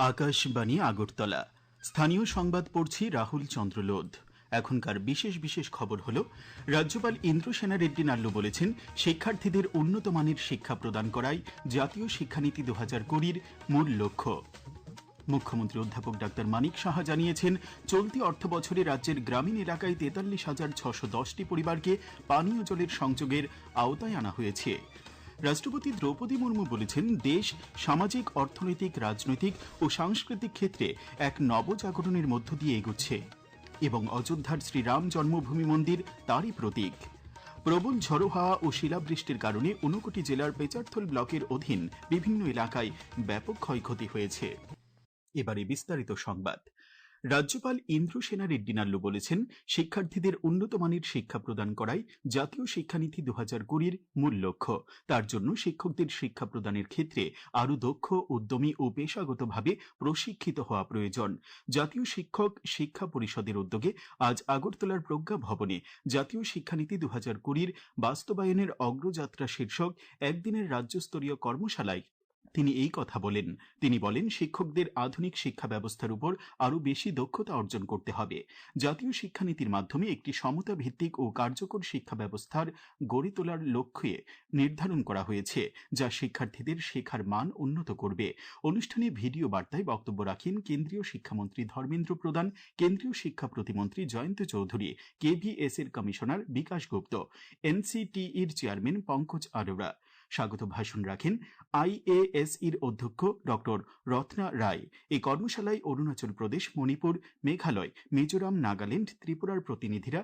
আকাশবাণী আগরতলা। স্থানীয় সংবাদ পড়ছি রাহুল চন্দ্র লোধ। এখনকার বিশেষ বিশেষ খবর হলো, রাজ্যপাল ইন্দ্রসেনা রেড্ডি নাল্লু বলেছেন, শিক্ষার্থীদের উন্নত মানের শিক্ষা প্রদান করাই জাতীয় শিক্ষানীতি 2020 মূল লক্ষ্য। মুখ্যমন্ত্রী অধ্যাপক ডাক্তার মানিক সাহা জানিয়েছেন, চলতি অর্থবছরে রাজ্যের গ্রামীণ এলাকায় 43,610টি পরিবারকে পানীয় জলের সংযোগের আওতায় আনা হয়েছে। রাষ্ট্রপতি দ্রৌপদী মুর্মু বলেছেন, দেশ সামাজিক, অর্থনৈতিক, রাজনৈতিক ও সাংস্কৃতিক ক্ষেত্রে এক নবজাগরণের মধ্য দিয়ে এগোচ্ছে এবং অযোধ্যার শ্রীরাম জন্মভূমি মন্দির তারই প্রতীক। প্রবল ঝড়ো হাওয়া ও শিলাবৃষ্টির কারণে ঊনকোটি জেলার পেচারথল ব্লকের অধীন বিভিন্ন এলাকায় ব্যাপক ক্ষয়ক্ষতি হয়েছে। এবারে বিস্তারিত সংবাদ। রাজ্যপাল ইন্দ্রসেনা রেড্ডি নাল্লু বলেছেন, শিক্ষার্থীদের উন্নত মানের শিক্ষা প্রদান করাই জাতীয় শিক্ষানীতি 2020 মূল লক্ষ্য। তার জন্য শিক্ষকদের শিক্ষা প্রদানের ক্ষেত্রে আরও দক্ষ, উদ্যমী ও পেশাগতভাবে প্রশিক্ষিত হওয়া প্রয়োজন। জাতীয় শিক্ষক শিক্ষা পরিষদের উদ্যোগে আজ আগরতলার প্রজ্ঞা ভবনে জাতীয় শিক্ষানীতি 2020 বাস্তবায়নের অগ্রযাত্রা শীর্ষক একদিনের রাজ্যস্তরীয় কর্মশালায় তিনি এই কথা বলেন। তিনি বলেন, শিক্ষকদের আধুনিক শিক্ষা ব্যবস্থার উপর আরও বেশি দক্ষতা অর্জন করতে হবে। জাতীয় শিক্ষানীতির মাধ্যমে একটি সমতা ভিত্তিক ও কার্যকর শিক্ষা ব্যবস্থার গড়ে তোলার লক্ষ্যে নির্ধারণ করা হয়েছে, যা শিক্ষার্থীদের শেখার মান উন্নত করবে। অনুষ্ঠানে ভিডিও বার্তায় বক্তব্য রাখেন কেন্দ্রীয় শিক্ষামন্ত্রী ধর্মেন্দ্র প্রধান, কেন্দ্রীয় শিক্ষা প্রতিমন্ত্রী জয়ন্ত চৌধুরী, KVS এর কমিশনার বিকাশ গুপ্ত, NCTEর চেয়ারম্যান পঙ্কজ আরোরা। স্বাগত ভাষণ রাখেন IASEর অধ্যক্ষ ডক্টর রত্না রায়। এই কর্মশালায় অরুণাচল প্রদেশ, মণিপুর, মেঘালয়, মিজোরাম, নাগাল্যান্ড, ত্রিপুরার প্রতিনিধিরা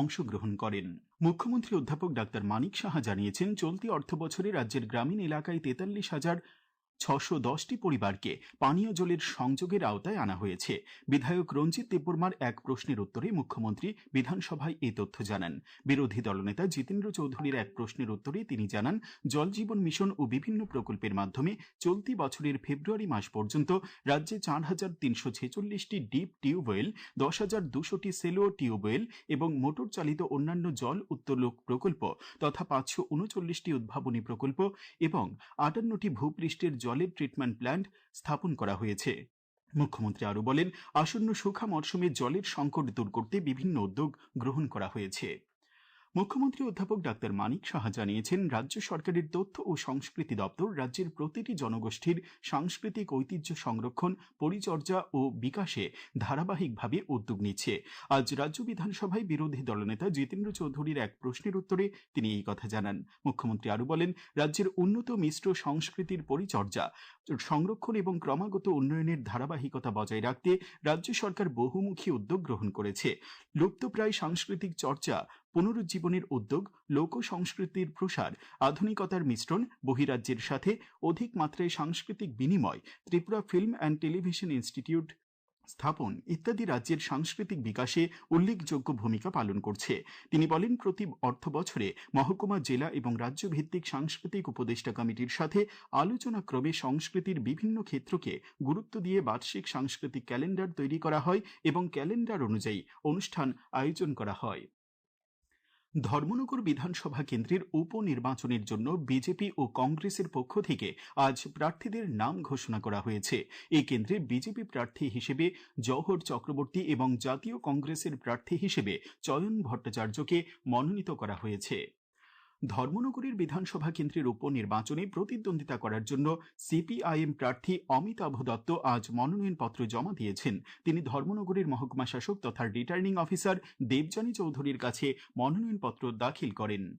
অংশগ্রহণ করেন। মুখ্যমন্ত্রী অধ্যাপক ডাক্তার মানিক সাহা জানিয়েছেন, চলতি অর্থবছরে রাজ্যের গ্রামীণ এলাকায় 43,610টি পরিবারকে পানীয় জলের সংযোগের আওতায় আনা হয়েছে। বিধায়ক রঞ্জিত দেববর্মার এক প্রশ্নের উত্তরে মুখ্যমন্ত্রী বিধানসভায় এই তথ্য জানান। বিরোধী দলনেতা জিতেন্দ্র চৌধুরীর এক প্রশ্নের উত্তরে তিনি জানান, জল জীবন মিশন ও বিভিন্ন প্রকল্পের মাধ্যমে চলতি বছরের ফেব্রুয়ারি মাস পর্যন্ত রাজ্যে 4,346টি ডিপ টিউবওয়েল, 10,200টি সেলো টিউবওয়েল এবং মোটর চালিত অন্যান্য জল উত্তোলক প্রকল্প তথা 539টি উদ্ভাবনী প্রকল্প এবং 58টি ভূপৃষ্ঠের জলের ট্রিটমেন্ট প্ল্যান্ট স্থাপন করা হয়েছে। মুখ্যমন্ত্রী আরও বলেন, আসন্ন শুষ্ক মরশুমে জলের সংকট দূর করতে বিভিন্ন উদ্যোগ গ্রহণ করা হয়েছে। মুখ্যমন্ত্রী অধ্যাপক ডাক্তার মানিক সাহা জানিয়েছেন, রাজ্য সরকারের তথ্য ও সংস্কৃতি দপ্তর রাজ্যের প্রতিটি জনগোষ্ঠীর সাংস্কৃতিক ঐতিহ্য সংরক্ষণ, পরিচর্যা ও বিকাশে ধারাবাহিকভাবে উদ্যোগ নিচ্ছে। আজ রাজ্য বিধানসভায় বিরোধী দলনেতা জিতেন্দ্র চৌধুরীর এক প্রশ্নের উত্তরে তিনি এই কথা জানান। মুখ্যমন্ত্রী আরও বলেন, রাজ্যের উন্নত মিশ্র সংস্কৃতির পরিচর্যা, সংরক্ষণ এবং ক্রমাগত উন্নয়নের ধারাবাহিকতা বজায় রাখতে রাজ্য সরকার বহুমুখী উদ্যোগ গ্রহণ করেছে। লুপ্তপ্রায় সাংস্কৃতিক চর্চা পুনরুজ্জীবনের উদ্যোগ, লোক সংস্কৃতির প্রসার, আধুনিকতার মিশ্রণ, বহিরাজ্যের সাথে অধিক মাত্রায় সাংস্কৃতিক বিনিময়, Tripura film and television institute স্থাপন ইত্যাদি রাজ্যের সাংস্কৃতিক বিকাশে উল্লেখযোগ্য ভূমিকা পালন করছে। তিনি বলেন, প্রতি অর্থবছরে মহকুমা, জেলা এবং রাজ্য ভিত্তিক সাংস্কৃতিক উপদেষ্টা কমিটির সাথে আলোচনা ক্রমে সংস্কৃতির বিভিন্ন ক্ষেত্রকে গুরুত্ব দিয়ে বার্ষিক সাংস্কৃতিক ক্যালেন্ডার তৈরি করা হয় এবং ক্যালেন্ডার অনুযায়ী অনুষ্ঠান আয়োজন করা হয়। ধর্মনগর বিধানসভা কেন্দ্রের উপনির্বাচনের জন্য বিজেপি ও কংগ্রেসের পক্ষ থেকে আজ প্রার্থীদের নাম ঘোষণা করা হয়েছে। এই কেন্দ্রে বিজেপি প্রার্থী হিসেবে জওহর চক্রবর্তী এবং জাতীয় কংগ্রেসের প্রার্থী হিসেবে চয়ন ভট্টাচার্যকে মনোনীত করা হয়েছে। ধর্মনগরের বিধানসভা কেন্দ্রের উপনির্বাচনে প্রতিদ্বন্দ্বিতা করার জন্য CPIM প্রার্থী অমিতাভ দত্ত আজ মনোনয়নপত্র জমা দিয়েছেন। তিনি ধর্মনগরের মহকুমা শাসক তথা রিটার্নিং অফিসার দেবযানী চৌধুরীর কাছে মনোনয়নপত্র দাখিল করেন।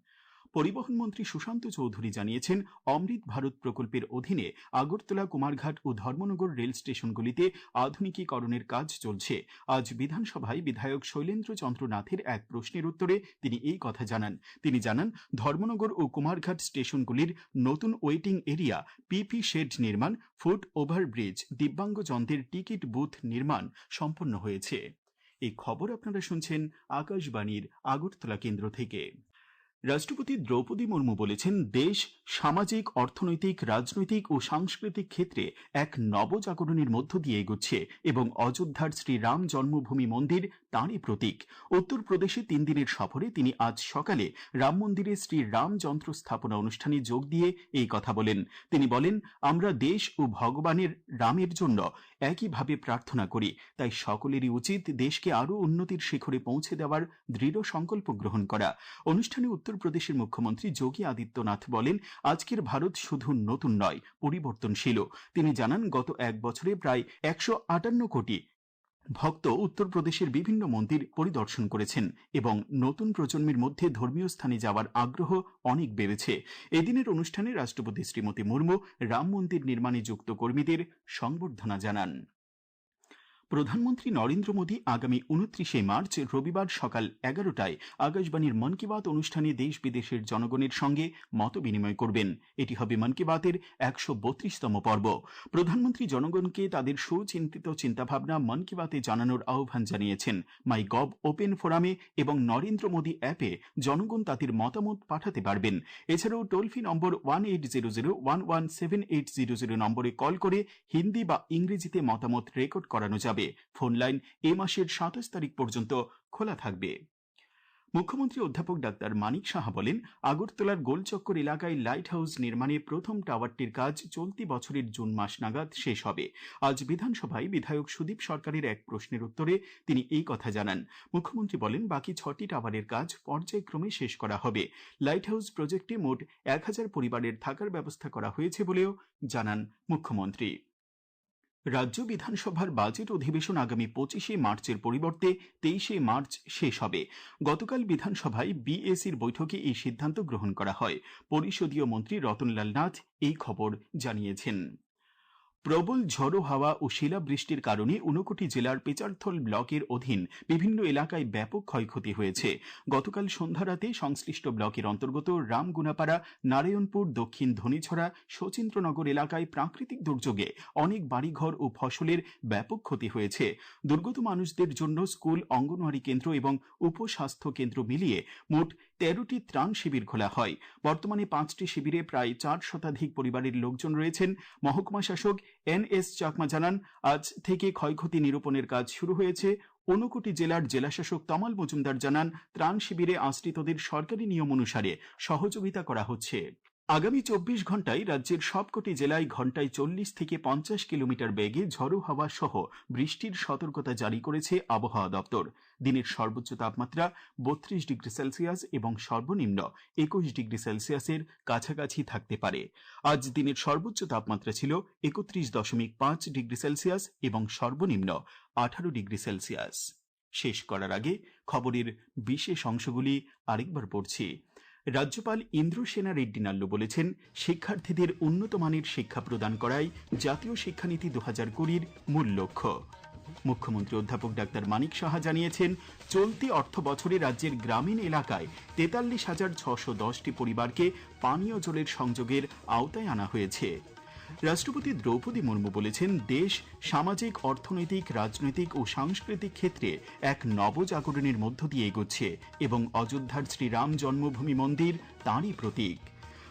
পরিবহন মন্ত্রী সুশান্ত চৌধুরী জানিয়েছেন, অমৃত ভারত প্রকল্পের অধীনে আগরতলা, কুমারঘাট ও ধর্মনগর রেল স্টেশনগুলিতে আধুনিকীকরণের কাজ চলছে। আজ বিধানসভায় বিধায়ক শৈলেন্দ্র চন্দ্র নাথের এক প্রশ্নের উত্তরে তিনি এই কথা জানান। তিনি জানান, ধর্মনগর ও কুমারঘাট স্টেশনগুলির নতুন ওয়েটিং এরিয়া, PP শেড নির্মাণ, ফুট ওভারব্রিজ, দিব্যাঙ্গজনদের টিকিট বুথ নির্মাণ সম্পন্ন হয়েছে। এই খবর আপনারা শুনছেন আকাশবাণীর আগরতলা কেন্দ্র থেকে। রাষ্ট্রপতি দ্রৌপদী মুর্মু বলেছেন, দেশ সামাজিক, অর্থনৈতিক, রাজনৈতিক ও সাংস্কৃতিক ক্ষেত্রে এক নবজাগরণের মধ্য দিয়ে এগোচ্ছে এবং অযোধ্যার শ্রীরাম জন্মভূমি মন্দির তাঁরই প্রতীক। উত্তরপ্রদেশে 3 দিনের সফরে তিনি আজ সকালে রাম মন্দিরে শ্রী রাম যন্ত্র স্থাপনা অনুষ্ঠানে যোগ দিয়ে এই কথা বলেন। তিনি বলেন, আমরা দেশ ও ভগবানের রামের জন্য একইভাবে প্রার্থনা করি, তাই সকলেরই উচিত দেশকে আরও উন্নতির শিখরে পৌঁছে দেওয়ার দৃঢ় সংকল্প গ্রহণ করা। অনুষ্ঠানে উত্তরপ্রদেশের মুখ্যমন্ত্রী যোগী আদিত্যনাথ বলেন, আজকের ভারত শুধু নতুন নয়, পরিবর্তনশীল। তিনি জানান, গত 1 বছরে প্রায় 158 কোটি ভক্ত উত্তরপ্রদেশের বিভিন্ন মন্দির পরিদর্শন করেছেন এবং নতুন প্রজন্মের মধ্যে ধর্মীয় স্থানে যাওয়ার আগ্রহ অনেক বেড়েছে। এদিনের অনুষ্ঠানে রাষ্ট্রপতি শ্রীমতী মুর্মু রাম মন্দির নির্মাণে যুক্ত কর্মীদের সংবর্ধনা জানান। প্রধানমন্ত্রী নরেন্দ্র মোদী আগামী 29শে মার্চ রবিবার সকাল 11টায় আকাশবাণীর মন কি বাত অনুষ্ঠানে দেশ বিদেশের জনগণের সঙ্গে মত বিনিময় করবেন। এটি হবে মন কি বাতের 132তম পর্ব। প্রধানমন্ত্রী জনগণকে তাদের সুচিন্তিত চিন্তাভাবনা মন কি বাতে জানানোর আহ্বান জানিয়েছেন। মাই গভ ওপেন ফোরামে এবং নরেন্দ্র মোদী অ্যাপে জনগণ তাদের মতামত পাঠাতে পারবেন। এছাড়াও টোল ফ্রি নম্বর 1800117800 নম্বরে কল করে হিন্দি বা ইংরেজিতে মতামত রেকর্ড করানো যাবে। ফোন লাইন এ মাসের 27 তারিখ পর্যন্ত খোলা থাকবে। মুখ্যমন্ত্রী অধ্যাপক ডাক্তার মানিক সাহা বলেন, আগরতলার গোলচক্কর এলাকায় লাইট হাউস নির্মাণে প্রথম টাওয়ারটির কাজ চলতি বছরের জুন মাস নাগাদ শেষ হবে। আজ বিধানসভায় বিধায়ক সুদীপ সরকারের এক প্রশ্নের উত্তরে তিনি এই কথা জানান। মুখ্যমন্ত্রী বলেন, বাকি 6টি টাওয়ারের কাজ পর্যায়ক্রমে শেষ করা হবে। লাইট হাউস প্রজেক্টে মোট 1000 পরিবারের থাকার ব্যবস্থা করা হয়েছে বলেও জানান মুখ্যমন্ত্রী। রাজ্য বিধানসভার বাজেট অধিবেশন আগামী 25শে মার্চের পরিবর্তে 23শে মার্চ শেষ হবে। গতকাল বিধানসভায় বিএসির বৈঠকে এই সিদ্ধান্ত গ্রহণ করা হয়। পরিষদীয় মন্ত্রী রতনলাল নাথ এই খবর জানিয়েছেন। প্রবল ঝড়ো হাওয়া ও শিলাবৃষ্টির কারণে ঊনকোটি জেলার পেচারথল ব্লকের অধীন বিভিন্ন এলাকায় ব্যাপক ক্ষয়ক্ষতি হয়েছে। গতকাল সন্ধ্যা রাতে সংশ্লিষ্ট ব্লকের অন্তর্গত রামগুনাপাড়া, নারায়ণপুর, দক্ষিণ ধনীছড়া, শচীন্দ্রনগর এলাকায় প্রাকৃতিক দুর্যোগে অনেক বাড়িঘর ও ফসলের ব্যাপক ক্ষতি হয়েছে। দুর্গত মানুষদের জন্য স্কুল, অঙ্গনওয়াড়ি কেন্দ্র এবং উপস্বাস্থ্য কেন্দ্র মিলিয়ে মোট 13টি ত্রাণ শিবির খোলা হয়। বর্তমানে 5টি শিবিরে প্রায় 4 শতাধিক পরিবারের লোকজন রয়েছেন। মহকুমা শাসক NS চাকমা জানান, আজ থেকে ক্ষয়ক্ষতি নিরূপণের কাজ শুরু হয়েছে। ঊনকোটি জেলার জেলাশাসক তমাল মজুমদার জানান, ত্রাণ শিবিরে আশ্রিতদের সরকারি নিয়ম অনুসারে সহযোগিতা করা হচ্ছে। আগামী 24 ঘন্টায় রাজ্যের সবকটি জেলায় ঘন্টায় 40 থেকে 50 কিলোমিটার বেগে ঝড়ো হাওয়া সহ বৃষ্টির সতর্কতা জারি করেছে আবহাওয়া দপ্তর। দিনের সর্বোচ্চ তাপমাত্রা 32 ডিগ্রি সেলসিয়াস এবং সর্বনিম্ন 21 ডিগ্রি সেলসিয়াসের কাছাকাছি থাকতে পারে। আজ দিনের সর্বোচ্চ তাপমাত্রা ছিল 31.5 ডিগ্রি সেলসিয়াস এবং সর্বনিম্ন 18 ডিগ্রি সেলসিয়াস। শেষ করার আগে খবরের বিশেষ অংশগুলি আরেকবার পড়ছি। রাজ্যপাল ইন্দ্রসেনা রেড্ডি নাল্লু বলেছেন, শিক্ষার্থীদের উন্নত মানের শিক্ষা প্রদান করাই জাতীয় শিক্ষানীতি 2020-র মূল লক্ষ্য। মুখ্যমন্ত্রী অধ্যাপক ডাক্তার মানিক সাহা জানিয়েছেন, চলতি অর্থ বছরে রাজ্যের গ্রামীণ এলাকায় 43,610টি পরিবারকে পানীয় জলের সংযোগের আওতায় আনা হয়েছে। রাষ্ট্রপতি দ্রৌপদী মুর্মু বলেছেন, দেশ সামাজিক, অর্থনৈতিক, রাজনৈতিক ও সাংস্কৃতিক ক্ষেত্রে এক নবজাগরণের মধ্য দিয়ে এগোচ্ছে এবং অযোধ্যার শ্রীরাম জন্মভূমি মন্দির তাঁরই প্রতীক।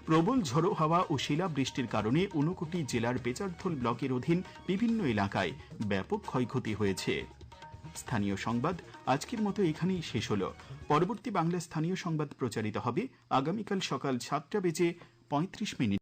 প্রবল ঝড়ো হাওয়া ও শিলাবৃষ্টির কারণে ঊনকোটি জেলার পেচারথল ব্লকের অধীন বিভিন্ন এলাকায় ব্যাপক ক্ষয়ক্ষতি হয়েছে। স্থানীয় সংবাদ আজকের মতো এখানেই শেষ হলো। পরবর্তী বাংলা স্থানীয় সংবাদ প্রচারিত হবে আগামীকাল সকাল 7:35